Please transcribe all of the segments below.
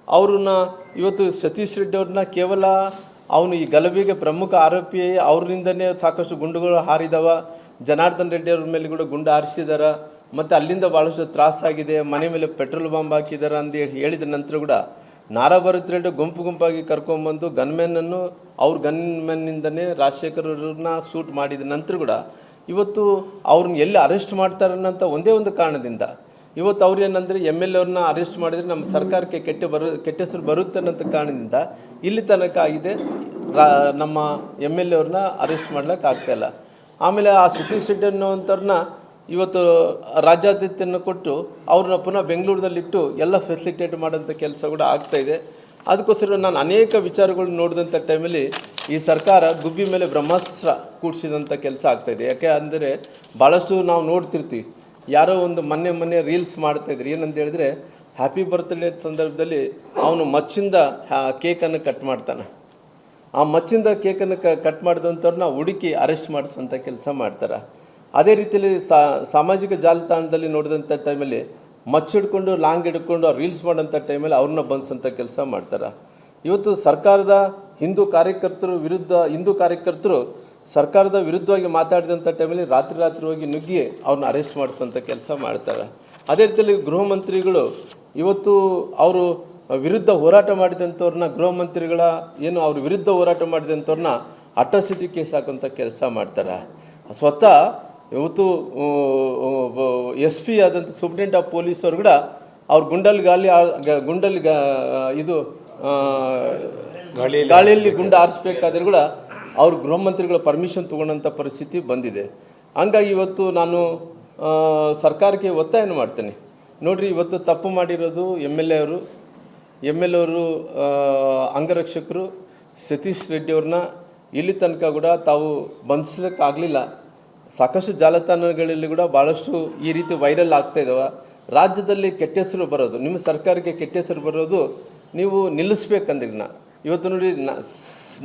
ಅವ್ರನ್ನ ಇವತ್ತು ಸತೀಶ್ ರೆಡ್ಡಿ ಅವ್ರನ್ನ ಕೇವಲ ಅವನು ಈ ಗಲಭೆಗೆ ಪ್ರಮುಖ ಆರೋಪಿ, ಅವರಿಂದನೇ ಸಾಕಷ್ಟು ಗುಂಡುಗಳು ಹಾರಿದವ. ಜನಾರ್ದನ್ ರೆಡ್ಡಿ ಅವ್ರ ಮೇಲೆ ಕೂಡ ಗುಂಡು ಹಾರಿಸಿದಾರ, ಮತ್ತು ಅಲ್ಲಿಂದ ಭಾಳಷ್ಟು ತ್ರಾಸಾಗಿದೆ, ಮನೆ ಮೇಲೆ ಪೆಟ್ರೋಲ್ ಬಾಂಬ್ ಹಾಕಿದ್ದಾರೆ ಅಂತ ಹೇಳಿದ ನಂತರ ಕೂಡ ನಾರಾ ಭರತ್ ರೆಡ್ಡಿ ಗುಂಪಾಗಿ ಕರ್ಕೊಂಬಂದು ಗನ್ಮ್ಯಾನನ್ನು ಅವ್ರ ಗನ್ಮ್ಯಾನಿಂದನೇ ರಾಜಶೇಖರ್ ಅವ್ರನ್ನ ಶೂಟ್ ಮಾಡಿದ ನಂತರ ಕೂಡ ಇವತ್ತು ಅವ್ರನ್ನ ಎಲ್ಲಿ ಅರೆಸ್ಟ್ ಮಾಡ್ತಾರನ್ನಂಥ ಒಂದೇ ಒಂದು ಕಾರಣದಿಂದ ಇವತ್ತು ಅವ್ರು ಏನಂದರೆ MLA ಅವ್ರನ್ನ ಅರೆಸ್ಟ್ ಮಾಡಿದರೆ ನಮ್ಮ ಸರ್ಕಾರಕ್ಕೆ ಕೆಟ್ಟ ಹೆಸರು ಬರುತ್ತೆ ಅನ್ನೋಂಥ ಕಾರಣದಿಂದ ಇಲ್ಲಿ ತನಕ ಆಗಿದೆ. ನಮ್ಮ MLA ಅವ್ರನ್ನ ಅರೆಸ್ಟ್ ಮಾಡ್ಲಿಕ್ಕೆ ಆಗ್ತಾಯಿಲ್ಲ. ಆಮೇಲೆ ಆ ಸತೀಶ್ ರೆಡ್ಡಿ ಅನ್ನೋವಂಥವ್ರನ್ನ ಇವತ್ತು ರಾಜ್ಯಾದ್ಯತೆಯನ್ನು ಕೊಟ್ಟು ಅವ್ರನ್ನ ಪುನಃ ಬೆಂಗಳೂರದಲ್ಲಿಟ್ಟು ಎಲ್ಲ ಫೆಸಿಲಿಟೇಟ್ ಮಾಡೋಂಥ ಕೆಲಸ ಕೂಡ ಆಗ್ತಾಯಿದೆ. ಅದಕ್ಕೋಸ್ಕರ ನಾನು ಅನೇಕ ವಿಚಾರಗಳು ನೋಡಿದಂಥ ಟೈಮಲ್ಲಿ ಈ ಸರ್ಕಾರ ಗುಬ್ಬಿ ಮೇಲೆ ಬ್ರಹ್ಮಾಸ್ತ್ರ ಕೂಡಿಸಿದಂಥ ಕೆಲಸ ಆಗ್ತಾಯಿದೆ. ಯಾಕೆ ಅಂದರೆ ಭಾಳಷ್ಟು ನಾವು ನೋಡ್ತಿರ್ತೀವಿ, ಯಾರೋ ಒಂದು ಮೊನ್ನೆ ರೀಲ್ಸ್ ಮಾಡ್ತಾಯಿದ್ರು. ಏನಂತ ಹೇಳಿದ್ರೆ, ಹ್ಯಾಪಿ ಬರ್ತ್ಡೇ ಸಂದರ್ಭದಲ್ಲಿ ಅವನು ಮಚ್ಚಿಂದ ಕೇಕನ್ನು ಕಟ್ ಮಾಡ್ತಾನೆ. ಆ ಮಚ್ಚಿಂದ ಕೇಕನ್ನು ಕಟ್ ಮಾಡಿದಂಥವ್ರನ್ನ ಹುಡುಕಿ ಅರೆಸ್ಟ್ ಮಾಡಿಸೋಂಥ ಕೆಲಸ ಮಾಡ್ತಾರೆ. ಅದೇ ರೀತಿಯಲ್ಲಿ ಸಾಮಾಜಿಕ ಜಾಲತಾಣದಲ್ಲಿ ನೋಡಿದಂಥ ಟೈಮಲ್ಲಿ ಮಚ್ಚಿಡ್ಕೊಂಡು ಲಾಂಗ್ ಹಿಡ್ಕೊಂಡು ರೀಲ್ಸ್ ಮಾಡೋಂಥ ಟೈಮಲ್ಲಿ ಅವ್ರನ್ನ ಬಂಧಿಸೋಂಥ ಕೆಲಸ ಮಾಡ್ತಾರೆ. ಇವತ್ತು ಸರ್ಕಾರದ ಹಿಂದೂ ಕಾರ್ಯಕರ್ತರು ಸರ್ಕಾರದ ವಿರುದ್ಧವಾಗಿ ಮಾತಾಡಿದಂಥ ಟೈಮಲ್ಲಿ ರಾತ್ರಿ ಹೋಗಿ ನುಗ್ಗಿ ಅವ್ರನ್ನ ಅರೆಸ್ಟ್ ಮಾಡಿಸೋಂಥ ಕೆಲಸ ಮಾಡ್ತಾರೆ. ಅದೇ ರೀತಿಯಲ್ಲಿ ಗೃಹ ಮಂತ್ರಿಗಳು ಇವತ್ತು ಅವರು ವಿರುದ್ಧ ಹೋರಾಟ ಮಾಡಿದಂಥವ್ರನ್ನ, ಗೃಹ ಮಂತ್ರಿಗಳ ಏನು ಅವ್ರ ವಿರುದ್ಧ ಹೋರಾಟ ಮಾಡಿದಂಥವ್ರನ್ನ ಅಟ್ರಾಸಿಟಿ ಕೇಸ್ ಹಾಕೋಂಥ ಕೆಲಸ ಮಾಡ್ತಾರೆ. ಸ್ವತಃ ಇವತ್ತು SP ಆದಂಥ ಸೂಪ್ರಿಂಟೆಂಡೆಂಟ್ ಆಫ್ ಪೊಲೀಸ್ ಅವರು ಕೂಡ ಅವ್ರ ಗಾಳಿಯಲ್ಲಿ ಗುಂಡು ಹಾರಿಸ್ಬೇಕಾದ್ರೆ ಕೂಡ ಅವ್ರ ಗೃಹ ಮಂತ್ರಿಗಳ ಪರ್ಮಿಷನ್ ತೊಗೊಂಡಂಥ ಪರಿಸ್ಥಿತಿ ಬಂದಿದೆ. ಹಂಗಾಗಿ ಇವತ್ತು ನಾನು ಸರ್ಕಾರಕ್ಕೆ ಒತ್ತಾಯನ ಮಾಡ್ತೇನೆ. ನೋಡಿರಿ, ಇವತ್ತು ತಪ್ಪು ಮಾಡಿರೋದು MLA ಅವರು ಅಂಗರಕ್ಷಕರು ಸತೀಶ್ ರೆಡ್ಡಿ ಅವ್ರನ್ನ ಇಲ್ಲಿ ತನಕ ಕೂಡ ತಾವು ಬಂಧಿಸೋಕ್ಕಾಗಲಿಲ್ಲ. ಸಾಕಷ್ಟು ಜಾಲತಾಣಗಳಲ್ಲಿ ಕೂಡ ಭಾಳಷ್ಟು ಈ ರೀತಿ ವೈರಲ್ ಆಗ್ತಾಯಿದ್ದಾವೆ. ರಾಜ್ಯದಲ್ಲಿ ಕೆಟ್ಟ ಹೆಸರು ಬರೋದು, ನಿಮ್ಮ ಸರ್ಕಾರಕ್ಕೆ ಕೆಟ್ಟ ಹೆಸರು ಬರೋದು ನೀವು ನಿಲ್ಲಿಸ್ಬೇಕಂದ್ರಿನ. ಇವತ್ತು ನೋಡಿ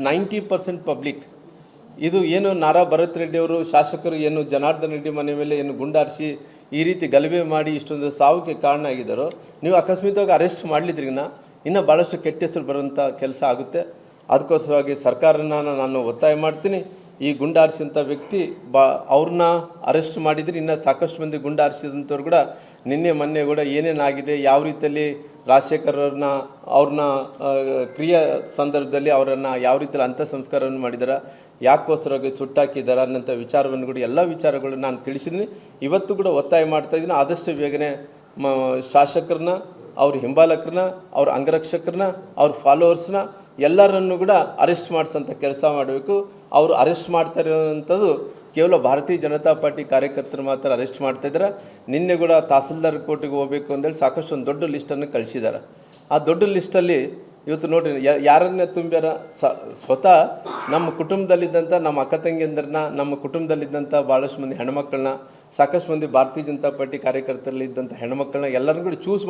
90% ಪಬ್ಲಿಕ್ ಇದು ಏನು ನಾರಾ ಭರತ್ ರೆಡ್ಡಿ ಅವರು ಶಾಸಕರು ಏನು ಜನಾರ್ದನ್ ರೆಡ್ಡಿ ಮನೆ ಮೇಲೆ ಏನು ಗುಂಡಾರಿಸಿ ಈ ರೀತಿ ಗಲಭೆ ಮಾಡಿ ಇಷ್ಟೊಂದು ಸಾವುಗೆ ಕಾರಣ ಆಗಿದ್ದಾರೋ, ನೀವು ಅಕಸ್ಮಾತಾಗಿ ಅರೆಸ್ಟ್ ಮಾಡಲಿದ್ರಿನ ಇನ್ನೂ ಭಾಳಷ್ಟು ಕೆಟ್ಟ ಹೆಸರು ಬರೋಂಥ ಕೆಲಸ ಆಗುತ್ತೆ. ಅದಕ್ಕೋಸ್ಕರವಾಗಿ ಸರ್ಕಾರನ ನಾನು ಒತ್ತಾಯ ಮಾಡ್ತೀನಿ. ಈ ಗುಂಡಾರಿಸಿದಂಥ ವ್ಯಕ್ತಿ ಅವ್ರನ್ನ ಅರೆಸ್ಟ್ ಮಾಡಿದರೆ ಇನ್ನೂ ಸಾಕಷ್ಟು ಮಂದಿ ಗುಂಡಾರಿಸಿದಂಥವ್ರು ಕೂಡ ಮೊನ್ನೆ ಕೂಡ ಏನೇನಾಗಿದೆ, ಯಾವ ರೀತಿಯಲ್ಲಿ ರಾಜಶೇಖರ್ ಅವ್ರನ್ನ ಕ್ರಿಯೆ ಸಂದರ್ಭದಲ್ಲಿ ಅವರನ್ನು ಯಾವ ರೀತಿಯಲ್ಲಿ ಅಂತ್ಯ ಸಂಸ್ಕಾರವನ್ನು ಮಾಡಿದಾರೆ, ಯಾಕೋಸ್ಕರವಾಗಿ ಸುಟ್ಟಾಕಿದ್ದಾರೆ ಅನ್ನೋಂಥ ವಿಚಾರವನ್ನು ಕೂಡ ಎಲ್ಲ ವಿಚಾರಗಳು ನಾನು ತಿಳಿಸಿದ್ದೀನಿ. ಇವತ್ತು ಕೂಡ ಒತ್ತಾಯ ಮಾಡ್ತಾಯಿದ್ದೀನಿ, ಆದಷ್ಟು ಬೇಗನೆ ಶಾಸಕರನ್ನ, ಅವ್ರ ಹಿಂಬಾಲಕರನ್ನ, ಅವ್ರ ಅಂಗರಕ್ಷಕರನ್ನ, ಅವ್ರ ಫಾಲೋವರ್ಸ್ನ ಎಲ್ಲರನ್ನು ಕೂಡ ಅರೆಸ್ಟ್ ಮಾಡಿಸೋಂಥ ಕೆಲಸ ಮಾಡಬೇಕು. ಅವರು ಅರೆಸ್ಟ್ ಮಾಡ್ತಾ ಇರೋವಂಥದ್ದು ಕೇವಲ ಭಾರತೀಯ ಜನತಾ ಪಾರ್ಟಿ ಕಾರ್ಯಕರ್ತರು ಮಾತ್ರ ಅರೆಸ್ಟ್ ಮಾಡ್ತಾಯಿದ್ದಾರೆ. ನಿನ್ನೆ ಕೂಡ ತಹಸೀಲ್ದಾರ್ ಕೋರ್ಟಿಗೆ ಹೋಗಬೇಕು ಅಂತೇಳಿ ಸಾಕಷ್ಟು ಒಂದು ದೊಡ್ಡ ಲಿಸ್ಟನ್ನು ಕಳಿಸಿದ್ದಾರೆ. ಆ ದೊಡ್ಡ ಲಿಸ್ಟಲ್ಲಿ ಇವತ್ತು ನೋಡಿ ಯಾರನ್ನೇ ತುಂಬ್ಯಾರ. ಸ್ವತಃ ನಮ್ಮ ಕುಟುಂಬದಲ್ಲಿದ್ದಂಥ ನಮ್ಮ ಅಕ್ಕ ತಂಗಿಯಂದ್ರನ್ನ, ನಮ್ಮ ಕುಟುಂಬದಲ್ಲಿದ್ದಂಥ ಭಾಳಷ್ಟು ಮಂದಿ ಹೆಣ್ಮಕ್ಳನ್ನ, ಸಾಕಷ್ಟು ಮಂದಿ ಭಾರತೀಯ ಜನತಾ ಪಾರ್ಟಿ ಕಾರ್ಯಕರ್ತರಲ್ಲಿದ್ದಂಥ ಹೆಣ್ಮಕ್ಳನ್ನ ಎಲ್ಲರನ್ನೂ ಕೂಡ ಚೂಸ್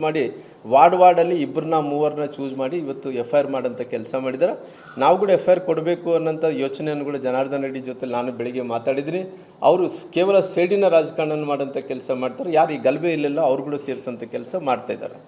ಮಾಡಿ ವಾರ್ಡಲ್ಲಿ 2-3 ಚೂಸ್ ಮಾಡಿ ಇವತ್ತು FIR ಮಾಡೋಂಥ ಕೆಲಸ ಮಾಡಿದ್ದಾರೆ. ನಾವು ಕೂಡ FIR ಕೊಡಬೇಕು ಅನ್ನೋಂಥ ಯೋಚನೆಯನ್ನು ಕೂಡ ಜನಾರ್ದನ್ ರೆಡ್ಡಿ ಜೊತೆ ನಾನು ಬೆಳಿಗ್ಗೆ ಮಾತಾಡಿದ್ದೀನಿ. ಅವರು ಕೇವಲ ಸೇಡಿನ ರಾಜಕಾರಣ ಮಾಡೋಂಥ ಕೆಲಸ ಮಾಡ್ತಾರೆ. ಯಾರು ಈ ಗಲಭೆ ಇಲ್ಲೆಲ್ಲ ಅವ್ರು ಕೂಡ ಸೇರಿಸೋಂಥ ಕೆಲಸ ಮಾಡ್ತಾಯಿದ್ದಾರೆ.